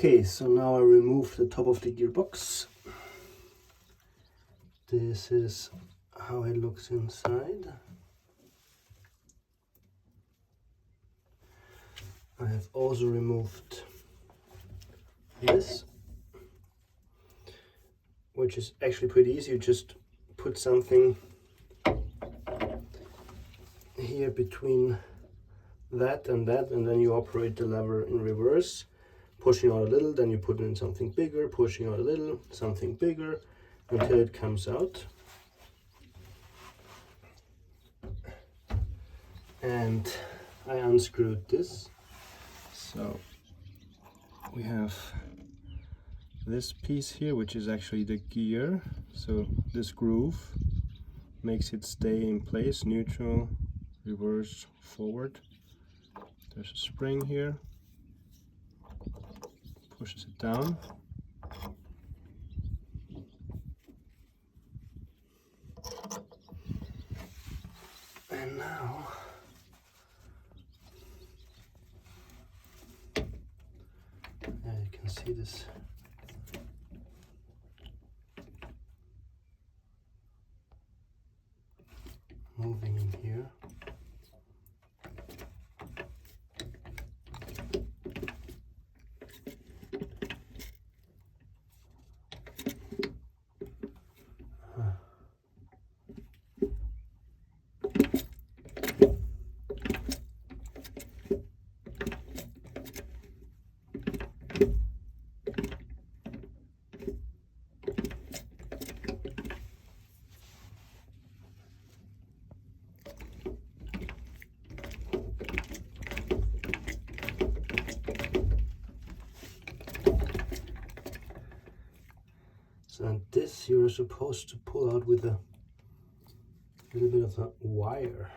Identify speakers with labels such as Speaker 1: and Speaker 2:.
Speaker 1: Okay, so now I remove the top of the gearbox. This is how it looks inside. I have also removed this, which is actually pretty easy. You just put something here between that, and then you operate the lever in reverse, pushing out a little, then you put in something bigger, pushing out a little, something bigger, until it comes out. And I unscrewed this. So we have this piece here, which is actually the gear. So this groove makes it stay in place, neutral, reverse, forward. There's a spring here, pushes it down. And now you can see this moving in here. So this you're supposed to pull out with a little bit of a wire.